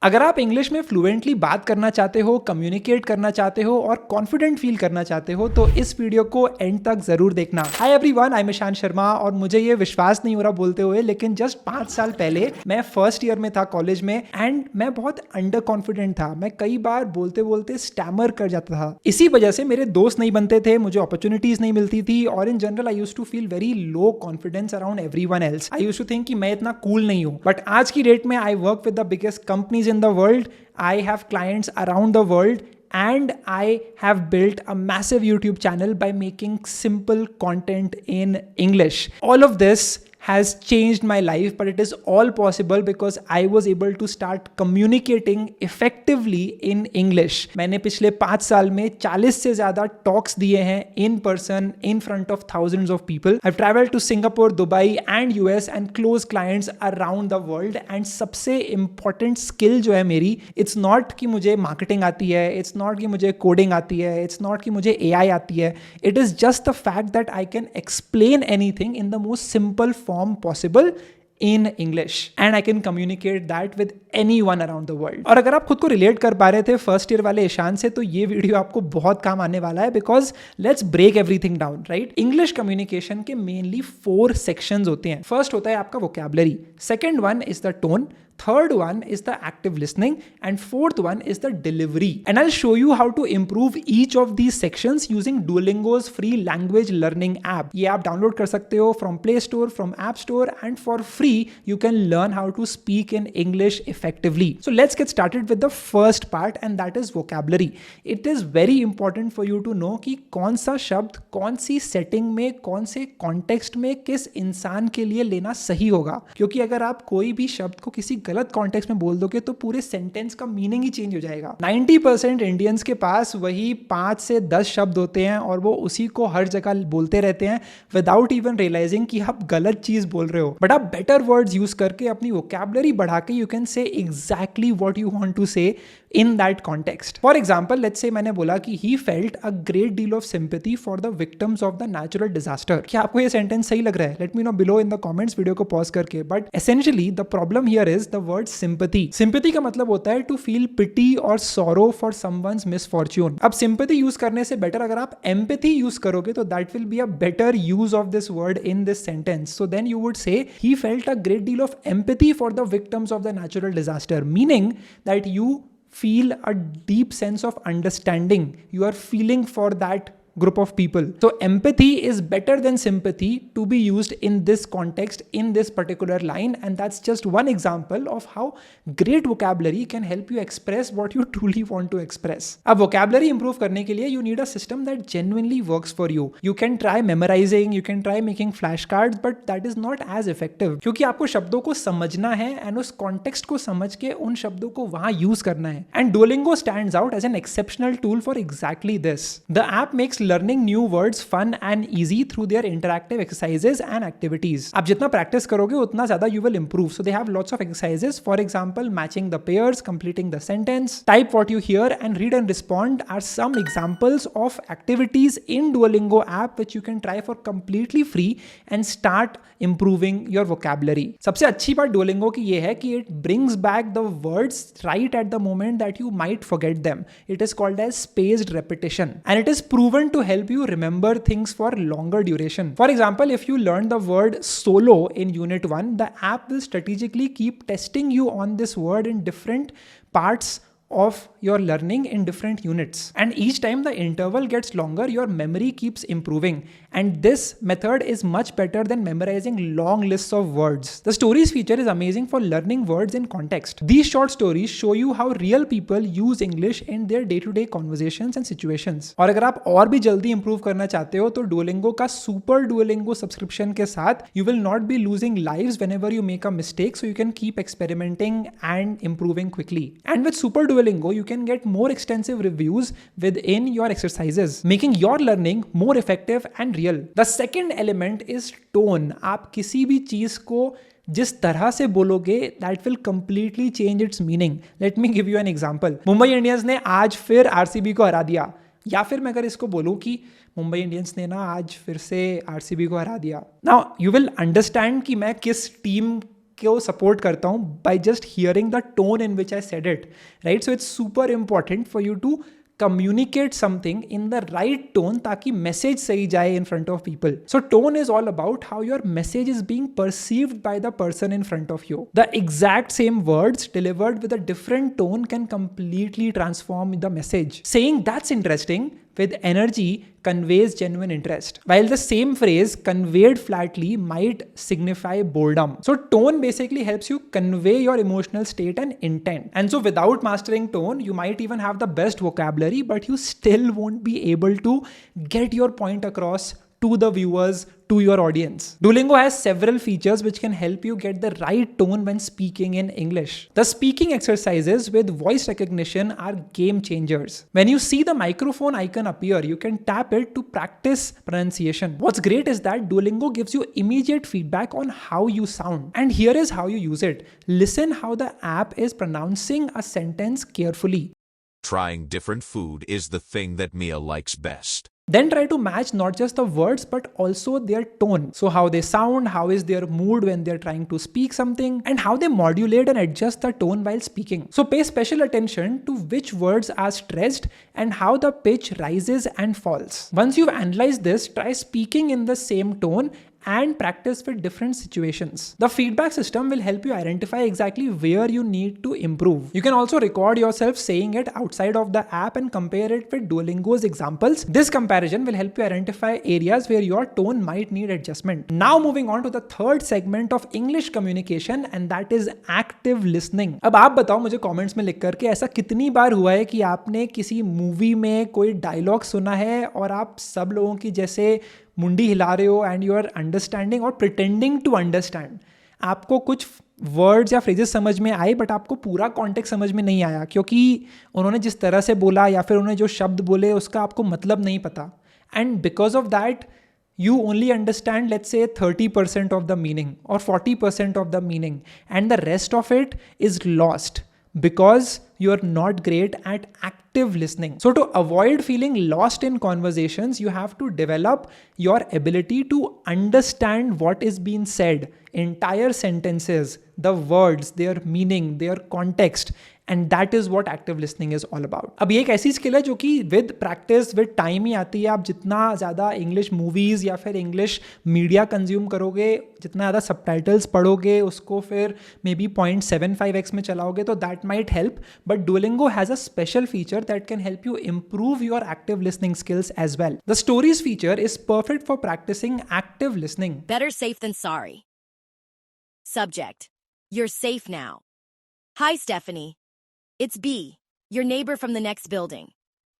अगर आप इंग्लिश में फ्लुएंटली बात करना चाहते हो, कम्युनिकेट करना चाहते हो और कॉन्फिडेंट फील करना चाहते हो तो इस वीडियो को एंड तक जरूर देखना। Hi everyone, I am Ishan Sharma और मुझे ये विश्वास नहीं हो रहा बोलते हुए, लेकिन जस्ट 5 साल पहले मैं फर्स्ट ईयर में था कॉलेज में एंड मैं बहुत अंडर कॉन्फिडेंट था। मैं कई बार बोलते बोलते स्टैमर कर जाता था। इसी वजह से मेरे दोस्त नहीं बनते थे, मुझे अपॉर्चुनिटीज नहीं मिलती थी और in general I used to feel very low confidence around everyone else. I used to think कि मैं इतना कूल नहीं हूं। बट आज की डेट में I work with the biggest companies in the world. I have clients around the world and I have built a massive YouTube channel by making simple content in English. All of this has changed my life, but it is all possible because I was able to start communicating effectively in English. मैंने पिछले 5 साल में 40 से ज़्यादा talks दिए हैं in person in front of thousands of people. I've traveled to Singapore, Dubai and US and close clients around the world. And सबसे important skill जो है मेरी, it's not कि मुझे marketing आती है, it's not कि मुझे coding आती है, it's not कि मुझे AI आती है. It is just the fact that I can explain anything in the most simple form possible in English and I can communicate that with anyone around the world. और अगर आप खुद को relate कर पा रहे थे फर्स्ट ईयर वाले ईशान से तो ये वीडियो आपको बहुत काम आने वाला है because let's break everything down, right? English communication के मेनली 4 सेक्शंस होते हैं. फर्स्ट होता है आपका vocabulary, second one is the tone, third one is the active listening and fourth one is the delivery. And I'll show you how to improve each of these sections using Duolingo's free language learning app. ये आप download कर सकते हो from Play Store, from App Store and for free you can learn how to speak in English effectively. So let's get started with the first part and that is vocabulary. It is very important for you to know कि कौन सा शब्द कौन सी setting में कौन से context में किस इंसान के लिए लेना सही होगा, क्योंकि अगर आप कोई भी शब्द को किसी गलत कॉन्टेक्स्ट में बोल दोगे तो पूरे सेंटेंस का मीनिंग ही चेंज हो जाएगा. 90% इंडियंस के पास वही 5 से 10 शब्द होते हैं और वो उसी को हर जगह बोलते रहते हैं विदाउट इवन रियलाइजिंग कि आप गलत चीज बोल रहे हो. बट आप बेटर वर्ड्स यूज करके अपनी वोकैबुलरी बढ़ा के you can say exactly what you want to say in that context. For example, let's say मैंने बोला कि he felt a great deal of sympathy for the victims of the natural disaster. क्या आपको ये sentence सही लग रहा है? Let me know below in the comments video को pause करके. But essentially the problem here is the word sympathy. Sympathy का मतलब होता है to feel pity or sorrow for someone's misfortune. अब sympathy use करने से better अगर आप empathy use करोगे तो that will be a better use of this word in this sentence. So then you would say he felt a great deal of empathy for the victims of the natural disaster, meaning that you feel a deep sense of understanding. You are feeling for that group of people. So empathy is better than sympathy to be used in this context, in this particular line, and that's just one example of how great vocabulary can help you express what you truly want to express. अब vocabulary improve करने के लिए you need a system that genuinely works for you. You can try memorizing, you can try making flashcards, but that is not as effective क्योंकि आपको शब्दों को समझना है and उस context को समझ के उन शब्दों को वहाँ use करना है. And Duolingo stands out as an exceptional tool for exactly this. The app makes learning new words fun and easy through their interactive exercises and activities. आप जितना practice करोगे उतना ज़्यादा you will improve. So they have lots of exercises. For example, matching the pairs, completing the sentence, type what you hear and read and respond are some examples of activities in Duolingo app which you can try for completely free and start improving your vocabulary. सबसे अच्छी बात Duolingo की ये है कि it brings back the words right at the moment that you might forget them. It is called as spaced repetition and it is proven to help you remember things for longer duration. For example, if you learn the word solo in unit 1, the app will strategically keep testing you on this word in different parts of your learning in different units, and each time the interval gets longer your memory keeps improving, and this method is much better than memorizing long lists of words. The stories feature is amazing for learning words in context. These short stories show you how real people use English in their day-to-day conversations and situations. और अगर आप और भी जल्दी improve करना चाहते हो तो Duolingo का Super Duolingo subscription के साथ you will not be losing lives whenever you make a mistake, so you can keep experimenting and improving quickly. And with Super Duolingo you can get more extensive reviews within your exercises, making your learning more effective and real. The second element is tone. आप किसी भी चीज को जिस तरह से बोलोगे that will completely change its meaning. Let me give you an example. Mumbai Indians ने आज फिर आरसीबी को हरा दिया, या फिर मैं अगर इसको बोलूं कि मुंबई इंडियंस ने ना आज फिर से आरसीबी को हरा दिया. नाउ यू विल अंडरस्टैंड कि मैं किस टीम को सपोर्ट करता हूँ by just hearing the tone in which I said it, right? So it's super important for you to communicate something in the right tone ताकि message सही जाए in front of people. So tone is all about how your message is being perceived by the person in front of you. The exact same words delivered with a different tone can completely transform the message. Saying that's interesting with energy conveys genuine interest, while the same phrase conveyed flatly might signify boredom. So tone basically helps you convey your emotional state and intent. And so without mastering tone, you might even have the best vocabulary, but you still won't be able to get your point across to the viewers, to your audience. Duolingo has several features which can help you get the right tone when speaking in English. The speaking exercises with voice recognition are game changers. When you see the microphone icon appear, you can tap it to practice pronunciation. What's great is that Duolingo gives you immediate feedback on how you sound. And here is how you use it. Listen how the app is pronouncing a sentence carefully. Trying different food is the thing that Mia likes best. Then try to match not just the words but also their tone. So how they sound, how is their mood when they're trying to speak something, and how they modulate and adjust the tone while speaking. So pay special attention to which words are stressed and how the pitch rises and falls. Once you've analyzed this, try speaking in the same tone and practice with different situations. The feedback system will help you identify exactly where you need to improve. You can also record yourself saying it outside of the app and compare it with Duolingo's examples. This comparison will help you identify areas where your tone might need adjustment. Now moving on to the third segment of English communication, and that is active listening. अब आप बताओ मुझे comments में लिख करके ऐसा कितनी बार हुआ है कि आपने किसी मूवी में कोई डायलॉग सुना है और आप सब लोगों की जैसे मुंडी हिला रहे हो एंड यू आर अंडरस्टैंडिंग और प्रिटेंडिंग टू अंडरस्टैंड. आपको कुछ वर्ड्स या फ्रेजेस समझ में आए बट आपको पूरा कॉन्टेक्स्ट समझ में नहीं आया क्योंकि उन्होंने जिस तरह से बोला या फिर उन्होंने जो शब्द बोले उसका आपको मतलब नहीं पता. And because of that you only understand, let's say, 30% of the meaning or 40% of the meaning, and the rest of it is lost because you're not great at active listening. So to avoid feeling lost in conversations, you have to develop your ability to understand what is being said, entire sentences, the words, their meaning, their context. And that is what active listening is all about. अब ये एक ऐसी skill है जो कि with practice with time ही आती है. आप जितना ज़्यादा इंग्लिश मूवीज़ या फिर इंग्लिश मीडिया कंज्यूम करोगे, जितना ज़्यादा सबटाइटल्स पढ़ोगे, उसको फिर मे बी 0.75x में चलाओगे तो that might help. But Duolingo has a special feature that can help you improve your active listening skills as well. The stories feature is perfect for practicing active listening. Better safe than sorry. Subject: You're safe now. Hi, Stephanie. It's B, your neighbor from the next building.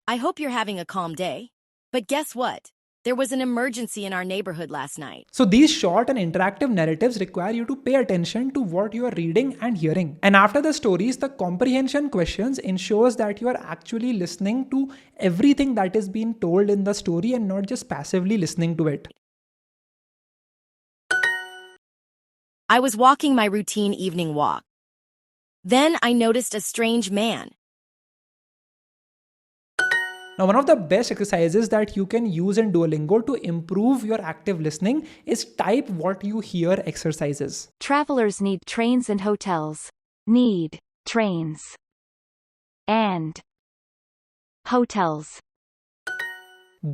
I hope you're having a calm day. But guess what? There was an emergency in our neighborhood last night. So these short and interactive narratives require you to pay attention to what you are reading and hearing. And after the stories, the comprehension questions ensures that you are actually listening to everything that is being told in the story and not just passively listening to it. I was walking my routine evening walk. Then I noticed a strange man. Now, one of the best exercises that you can use in Duolingo to improve your active listening is type what you hear exercises. Travelers need trains and hotels. Need trains and hotels.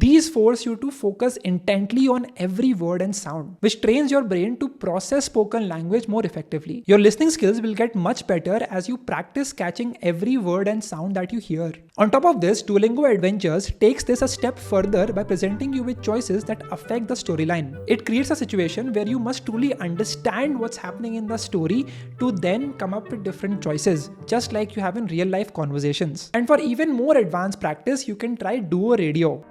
These force you to focus intently on every word and sound, which trains your brain to process spoken language more effectively. Your listening skills will get much better as you practice catching every word and sound that you hear. On top of this, Duolingo Adventures takes this a step further by presenting you with choices that affect the storyline. It creates a situation where you must truly understand what's happening in the story to then come up with different choices, just like you have in real life conversations. And for even more advanced practice, you can try Duo Radio.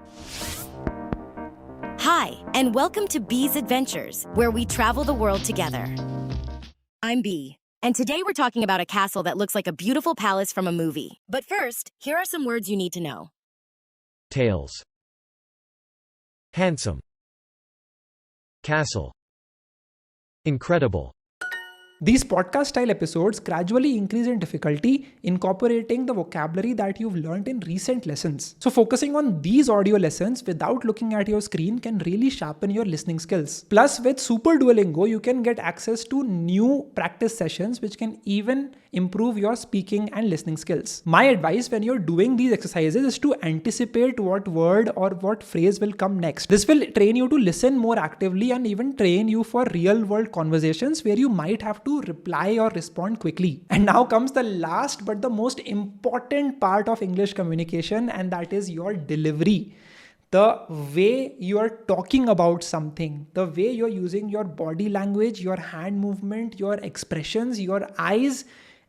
Hi, and welcome to B's Adventures, where we travel the world together. I'm B, and today we're talking about a castle that looks like a beautiful palace from a movie. But first, here are some words you need to know. Tales. Handsome. Castle. Incredible. These podcast style episodes gradually increase in difficulty, incorporating the vocabulary that you've learned in recent lessons. So focusing on these audio lessons without looking at your screen can really sharpen your listening skills. Plus, with Super Duolingo, you can get access to new practice sessions which can even improve your speaking and listening skills. My advice when you're doing these exercises is to anticipate what word or what phrase will come next. This will train you to listen more actively and even train you for real world conversations where you might have to reply or respond quickly. And now comes the last but the most important part of English communication, and that is your delivery. The way you are talking about something, the way you're using your body language, your hand movement, your expressions, your eyes,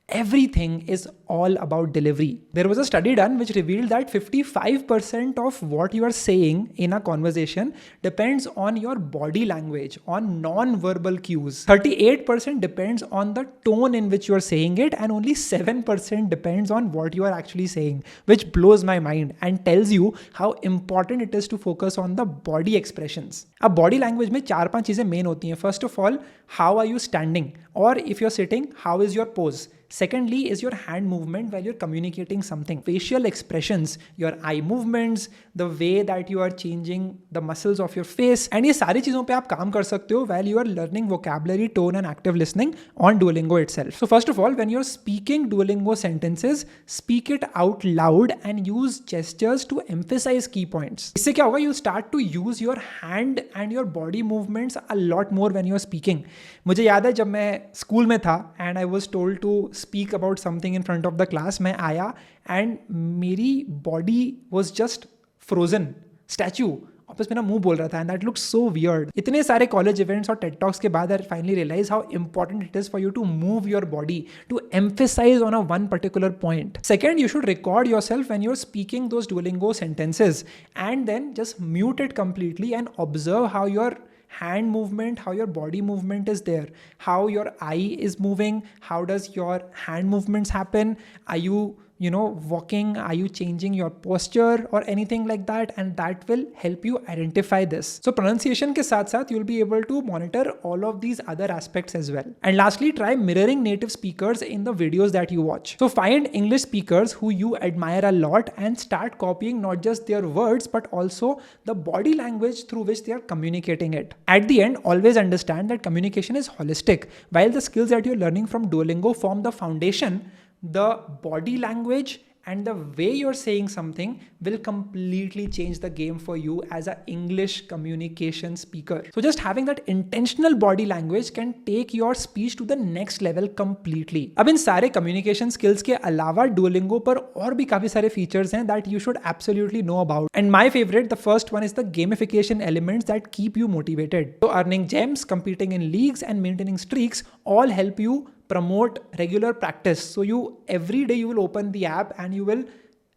everything is all about delivery. There was a study done which revealed that 55% of what you are saying in a conversation depends on your body language, on non-verbal cues. 38% depends on the tone in which you are saying it, and only 7% depends on what you are actually saying, which blows my mind and tells you how important it is to focus on the body expressions. अब body language में 4-5 चीजें main होती हैं. First of all, how are you standing? Or if you're sitting, how is your pose? Secondly is your hand movement while you're communicating something. Facial expressions, your eye movements, the way that you are changing the muscles of your face. And ये सारी चीज़ों पे आप काम कर सकते हो while you are learning vocabulary, tone and active listening on Duolingo itself. So first of all, when you're speaking Duolingo sentences, speak it out loud and use gestures to emphasize key points. इससे क्या होगा? You start to use your hand and your body movements a lot more when you're speaking. मुझे याद है जब मैं school में था and I was told to speak about something in front of the class, मैं आया and मेरी body was just frozen, statue. वापस मेरा मुंह बोल रहा था and that looked so weird. इतने सारे college events और TED Talks के बाद I finally realized how important it is for you to move your body, to emphasize on a one particular point. Second, you should record yourself when you're speaking those Duolingo sentences and then just mute it completely and observe how your hand movement, how your body movement is there, how your eye is moving, how does your hand movements happen, are you walking, are you changing your posture or anything like that, and that will help you identify this. So pronunciation के साथ साथ you'll be able to monitor all of these other aspects as well. And lastly, try mirroring native speakers in the videos that you watch. So find English speakers who you admire a lot and start copying not just their words but also the body language through which they are communicating it. At the end, always understand that communication is holistic. While the skills that you're learning from Duolingo form the foundation, the body language and the way you're saying something will completely change the game for you as an English communication speaker. So just having that intentional body language can take your speech to the next level completely. अब इन सारे communication skills के अलावा Duolingo पर और भी काफी सारे features हैं that you should absolutely know about. And my favorite, the first one, is the gamification elements that keep you motivated. So earning gems, competing in leagues and maintaining streaks all help you promote regular practice. So every day you will open the app and you will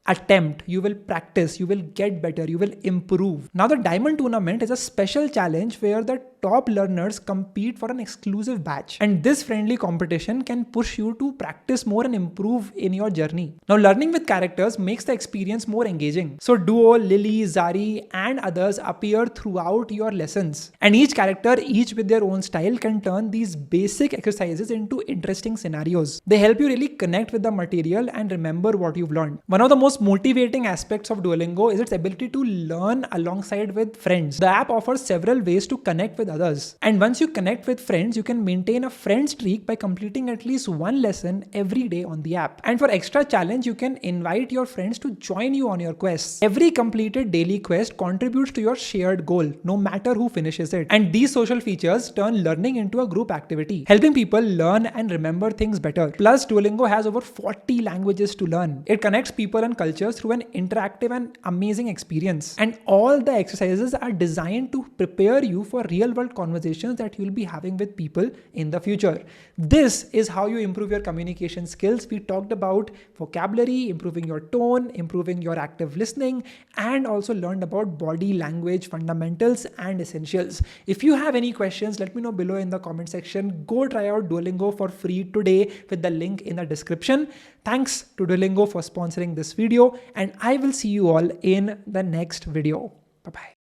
attempt, you will practice, you will get better, you will improve. Now the Diamond Tournament is a special challenge where the top learners compete for an exclusive batch. And this friendly competition can push you to practice more and improve in your journey. Now learning with characters makes the experience more engaging. So Duo, Lily, Zari and others appear throughout your lessons. And each character, each with their own style, can turn these basic exercises into interesting scenarios. They help you really connect with the material and remember what you've learned. One of the most motivating aspects of Duolingo is its ability to learn alongside with friends. The app offers several ways to connect with others. And once you connect with friends, you can maintain a friend streak by completing at least one lesson every day on the app. And for extra challenge, you can invite your friends to join you on your quests. Every completed daily quest contributes to your shared goal, no matter who finishes it. And these social features turn learning into a group activity, helping people learn and remember things better. Plus, Duolingo has over 40 languages to learn. It connects people and cultures through an interactive and amazing experience. And all the exercises are designed to prepare you for real-world conversations that you'll be having with people in the future. This is how you improve your communication skills. We talked about vocabulary, improving your tone, improving your active listening, and also learned about body language fundamentals and essentials. If you have any questions, let me know below in the comment section. Go try out Duolingo for free today with the link in the description. Thanks to Duolingo for sponsoring this video, and I will see you all in the next video. Bye-bye.